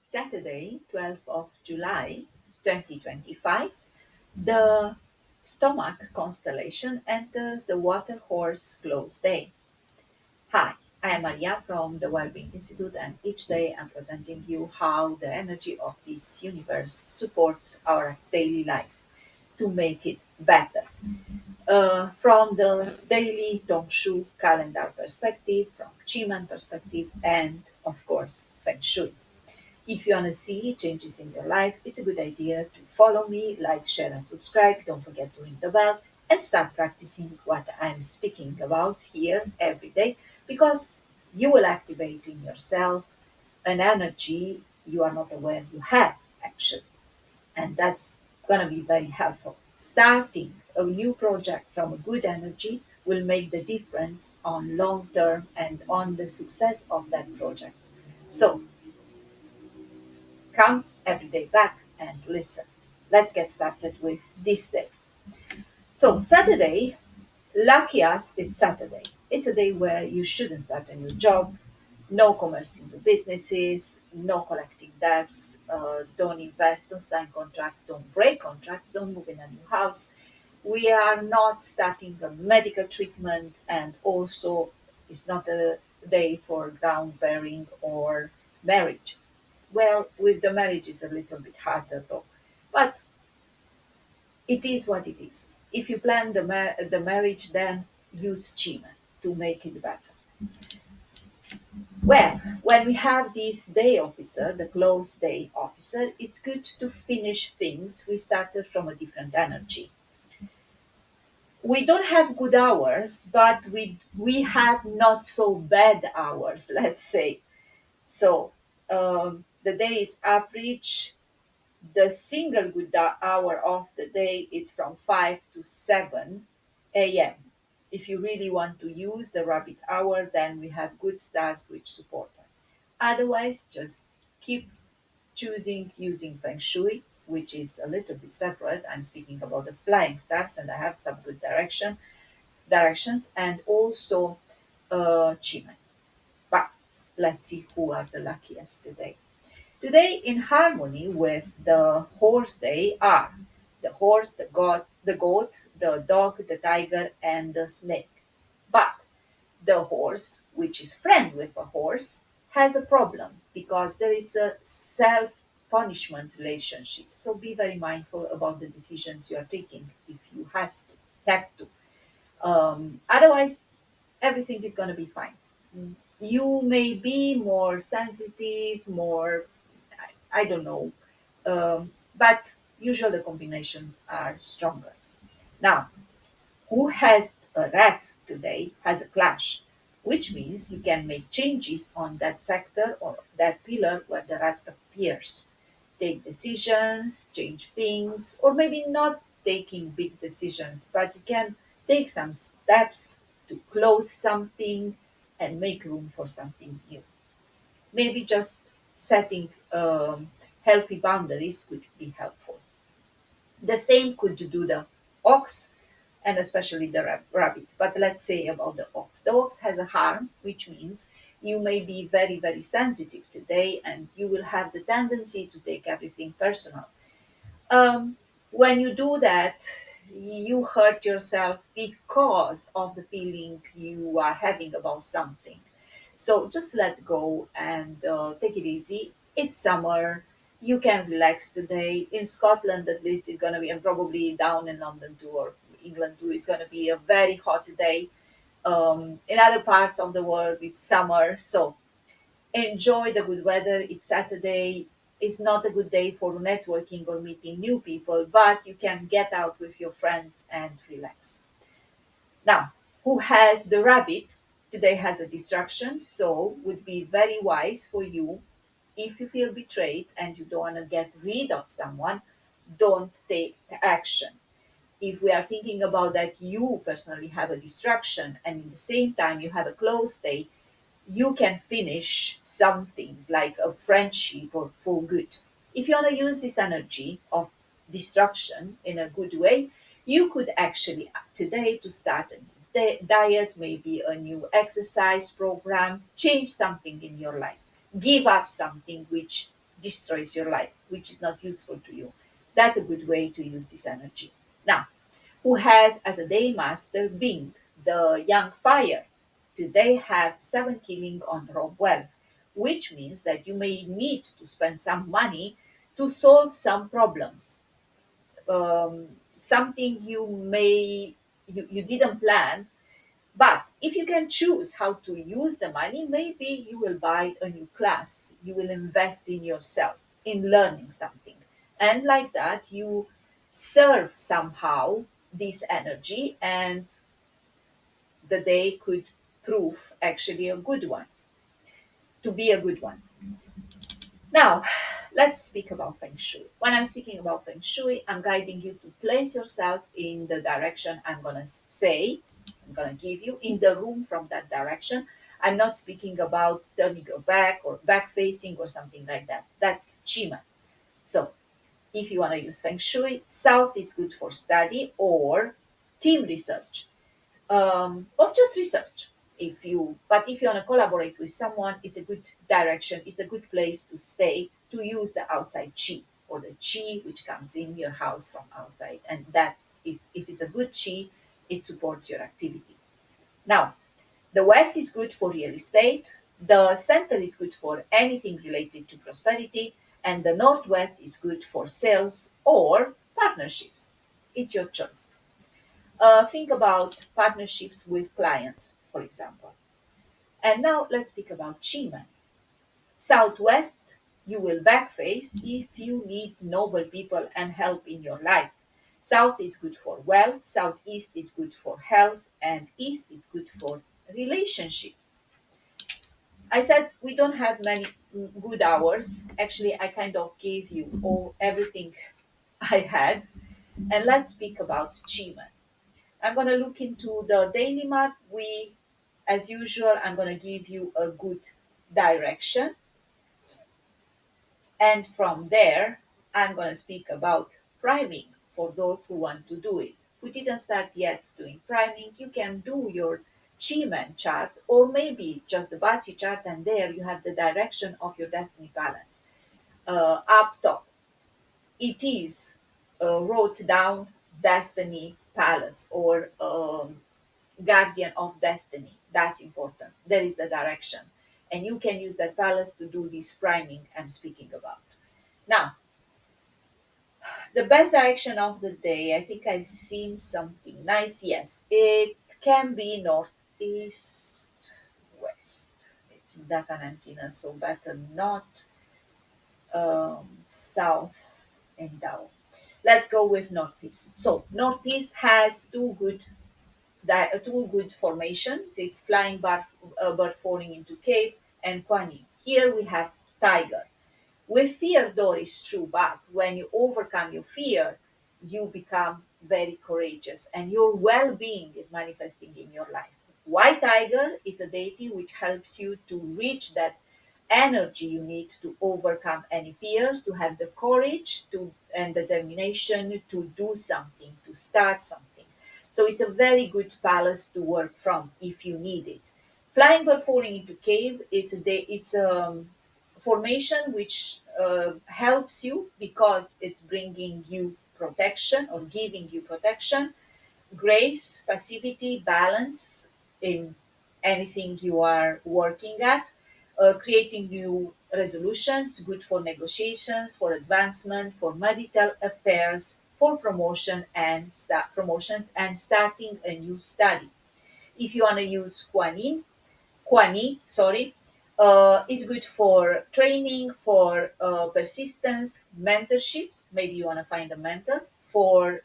Saturday, 12th of July 2025, the stomach constellation enters the water horse close day. Hi, I am Maria from the Wellbeing Institute, and each day I'm presenting you how the energy of this universe supports our daily life to make it better. From the daily Dongshu calendar perspective, from Qi Men perspective, and of course, Feng Shui. If you want to see changes in your life, it's a good idea to follow me, like, share, and subscribe. Don't forget to ring the bell and start practicing what I'm speaking about here every day because you will activate in yourself an energy you are not aware you have, actually. And that's going to be very helpful. Starting a new project from a good energy will make the difference on long term and on the success of that project. So, come every day back and listen. Let's get started with this day. So, Saturday, lucky us, it's Saturday. It's a day where you shouldn't start a new job, no commercing new businesses, no collecting debts, don't invest, don't sign contracts, don't break contracts, don't move in a new house. We are not starting a medical treatment, and also it's not a day for ground bearing or marriage. Well, with the marriage is a little bit harder though, but it is what it is. If you plan the marriage, then use Qi Men to make it better. Well, when we have this day officer, the close day officer, it's good to finish things we started from a different energy. We don't have good hours, but we have not so bad hours, let's say. So the day is average. The single good hour of the day is from 5 to 7 a.m. If you really want to use the rabbit hour, then we have good stars which support us. Otherwise, just keep choosing using Feng Shui, which is a little bit separate. I'm speaking about the flying stars, and I have some good directions, and also Qi Men. But let's see who are the luckiest today. Today, in harmony with the horse day, are the horse, the goat, the dog, the tiger, and the snake. But the horse, which is friend with a horse, has a problem because there is a self-punishment relationship. So be very mindful about the decisions you are taking if you have to. Otherwise, everything is going to be fine. You may be more sensitive, more I don't know. But usually the combinations are stronger. Now, who has a rat today has a clash, which means you can make changes on that sector or that pillar where the rat appears. Take decisions, change things, or maybe not taking big decisions, but you can take some steps to close something and make room for something new. Maybe just setting healthy boundaries could be helpful. The same could do the ox and especially the rabbit. But let's say about the ox. The ox has a harm, which means you may be very, very sensitive today and you will have the tendency to take everything personal. When you do that, you hurt yourself because of the feeling you are having about something. So just let go and take it easy. It's summer. You can relax today. In Scotland, at least, it's going to be, and probably down in London too, or England too, it's going to be a very hot day. In other parts of the world, it's summer. So enjoy the good weather. It's Saturday. It's not a good day for networking or meeting new people, but you can get out with your friends and relax. Now, who has the rabbit today has a distraction, so would be very wise for you if you feel betrayed and you don't want to get rid of someone, don't take action. If we are thinking about that you personally have a distraction and in the same time you have a close day, you can finish something like a friendship or for good. If you want to use this energy of destruction in a good way, you could actually today to start a new diet, maybe a new exercise program, change something in your life, give up something which destroys your life, which is not useful to you. That's a good way to use this energy. Now, who has as a day master Bing, the young fire? Today have 7 killing on rob wealth, which means that you may need to spend some money to solve some problems, something you didn't plan. But if you can choose how to use the money, maybe you will buy a new class, you will invest in yourself, in learning something. And like that, you serve somehow this energy, and the day could prove actually a good one, to be a good one. Now, let's speak about Feng Shui. When I'm speaking about Feng Shui, I'm guiding you to place yourself in the direction I'm going to say, I'm going to give you in the room from that direction. I'm not speaking about turning your back or back facing or something like that. That's Qi Men. So, if you want to use Feng Shui, south is good for study or team research, or just research. If you want to collaborate with someone, it's a good direction. It's a good place to stay to use the outside chi, or the chi which comes in your house from outside, and that if it's a good chi, it supports your activity. Now, the west is good for real estate. The center is good for anything related to prosperity, and the northwest is good for sales or partnerships. It's your choice. Think about partnerships with clients, for example. And now let's speak about Chiman. Southwest, you will backface if you need noble people and help in your life. South is good for wealth, southeast is good for health, and east is good for relationships. I said we don't have many good hours. Actually, I kind of gave you all everything I had. And let's speak about Chiman. I'm going to look into the daily map. As usual, I'm going to give you a good direction. And from there, I'm going to speak about priming for those who want to do it. Who didn't start yet doing priming, you can do your Chi-Man chart, or maybe just the BaZi chart, and there you have the direction of your destiny balance. Up top, it is wrote down destiny palace, or guardian of destiny. That's important. There is the direction. And you can use that palace to do this priming I'm speaking about. Now, the best direction of the day, I think I've seen something nice. Yes, it can be northeast, west. It's in that antenna, so better not south and down. Let's go with northeast. So, northeast has two good formations. It's flying bird falling into cave and Kuan Yin. Here we have tiger. With fear, door is true, but when you overcome your fear, you become very courageous and your well-being is manifesting in your life. White tiger, it's a deity which helps you to reach that energy you need to overcome any fears, to have the courage to and determination to do something, to start something. So it's a very good palace to work from if you need it. Flying bird falling into cave, it's a formation which helps you because it's bringing you protection or giving you protection, grace, passivity, balance in anything you are working at, creating new resolutions, good for negotiations, for advancement, for marital affairs, for promotions and starting a new study. If you want to use Kwani, sorry, is good for training, for persistence, mentorships. Maybe you want to find a mentor for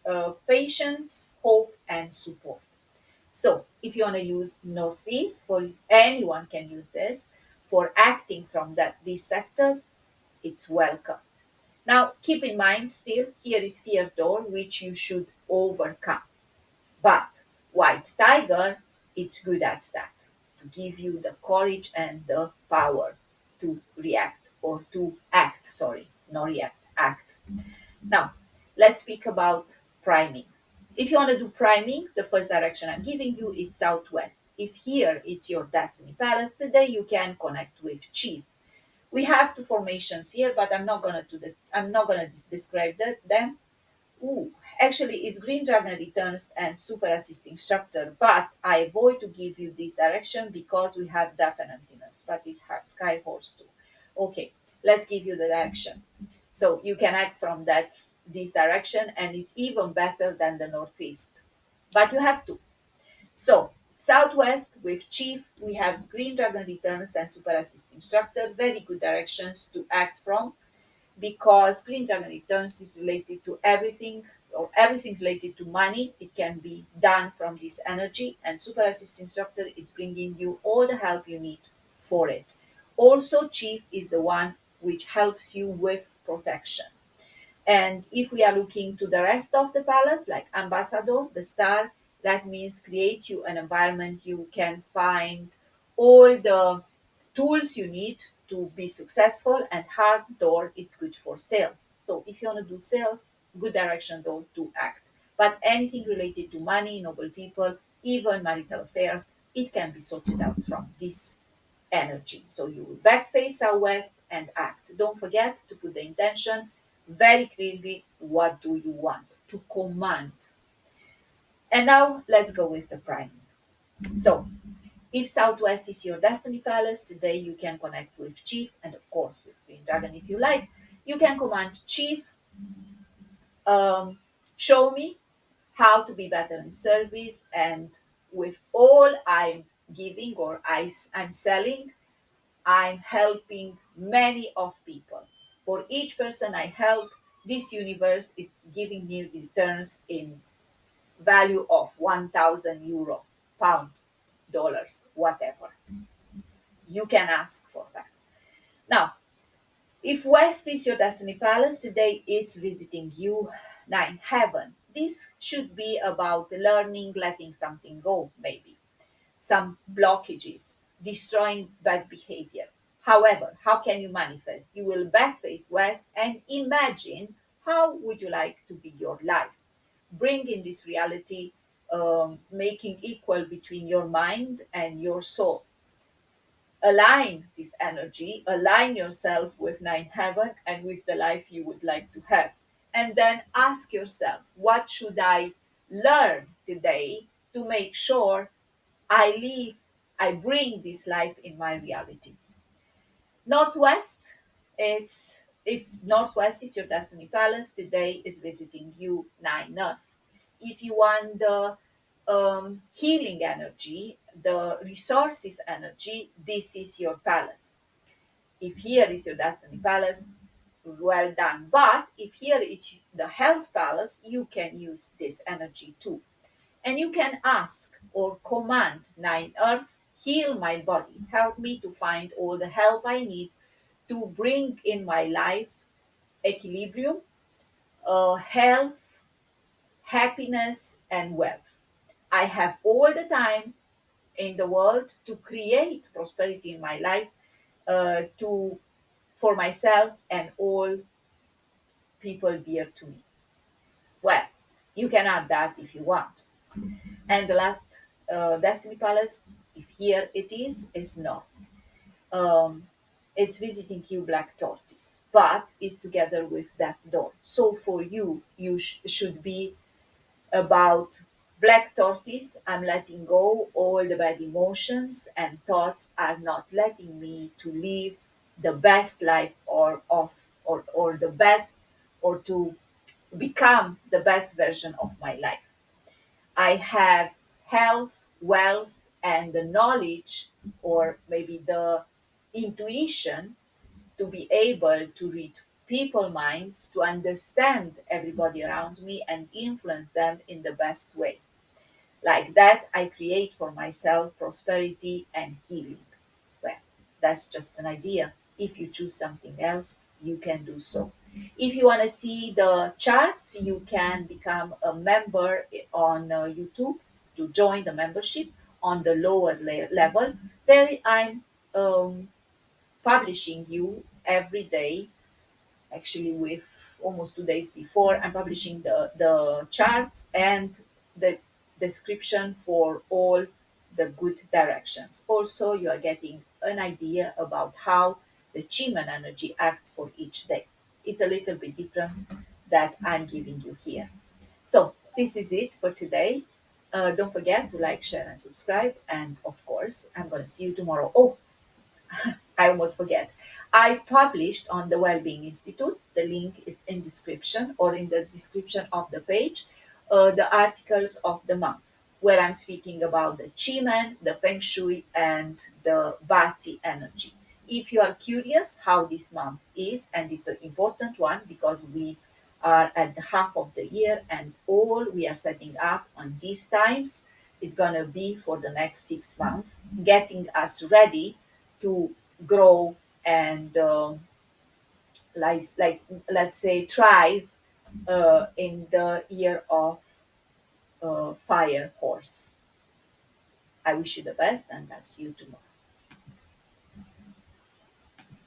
patience, hope, and support. So, if you want to use Northeast, for anyone can use this for acting from this sector, it's welcome. Now, keep in mind, still here is fear door, which you should overcome. But White Tiger, it's good at that, to give you the courage and the power to react or to act, sorry, not react, act. Now, let's speak about priming. If you want to do priming, the first direction I'm giving you is southwest. If here it's your destiny palace, today you can connect with chief. We have two formations here, but I'm not gonna do this. I'm not gonna describe them. Ooh, actually, it's Green Dragon Returns and Super Assisting Structure, but I avoid to give you this direction because we have definiteness, but it's Sky Horse too. Okay, let's give you the direction. So you can act from this direction, and it's even better than the northeast. But you have to. So southwest with Chief, we have Green Dragon Returns and Super Assisting Structure, very good directions to act from because green dragon returns is related to everything or everything related to money. It can be done from this energy, and super assistant instructor is bringing you all the help you need for it. Also, chief is the one which helps you with protection. And if we are looking to the rest of the palace, like ambassador, the star, that means create you an environment you can find all the tools you need to be successful, and hard door, it's good for sales. So if you want to do sales, good direction door to act. But anything related to money, noble people, even marital affairs, it can be sorted out from this energy. So you will back face southwest and act. Don't forget to put the intention very clearly. What do you want to command? And now let's go with the priming. So if Southwest is your destiny palace, today you can connect with Chief and of course with Green Dragon if you like. You can command Chief, um, show me how to be better in service, and with all I'm giving or I'm selling, I'm helping many of people. For each person I help, this universe is giving me returns in value of 1,000 euro, pound, dollars, whatever. You can ask for that. Now, if West is your destiny palace, today it's visiting you, nine heaven. This should be about learning, letting something go, maybe some blockages, destroying bad behavior. However, how can you manifest? You will back face west and imagine how would you like to be your life. Bring in this reality, making equal between your mind and your soul. Align this energy, align yourself with nine heaven and with the life you would like to have. And then ask yourself, what should I learn today to make sure I live, I bring this life in my reality. Northwest, it's if Northwest is your destiny palace, today is visiting you nine Earth. If you want the healing energy, the resources energy, this is your palace. If here is your destiny palace, well done. But if here is the health palace, you can use this energy too. And you can ask or command nine earth, heal my body, help me to find all the help I need to bring in my life equilibrium, health, happiness, and wealth. I have all the time in the world to create prosperity in my life, to for myself and all people dear to me. Well, you can add that if you want. And the last Destiny Palace, if here it is North. Um, it's visiting you Black Tortoise, but is together with Death Door. So for you, you should be about Black Tortoise. I'm letting go all the bad emotions and thoughts are not letting me to live the best life or the best or to become the best version of my life. I have health, wealth, and the knowledge, or maybe the intuition, to be able to read people minds, to understand everybody around me and influence them in the best way. Like that, I create for myself prosperity and healing. Well, that's just an idea. If you choose something else, you can do so. If you want to see the charts, you can become a member on YouTube to join the membership on the lower level. There I'm publishing you every day, actually with almost 2 days before. I'm publishing the charts and the description for all the good directions. Also, you are getting an idea about how the Qi Men energy acts for each day. It's a little bit different that I'm giving you here. So this is it for today. Don't forget to like, share, and subscribe. And of course, I'm going to see you tomorrow. Oh, I almost forget. I published on the Wellbeing Institute. The link is in description or in the description of the page. The articles of the month where I'm speaking about the Qi Men, the Feng Shui, and the BaZi energy. If you are curious how this month is, and it's an important one because we are at the half of the year and all we are setting up on these times, it's gonna be for the next 6 months, getting us ready to grow and like let's say thrive in the year of fire horse. I wish you the best and I'll see you tomorrow.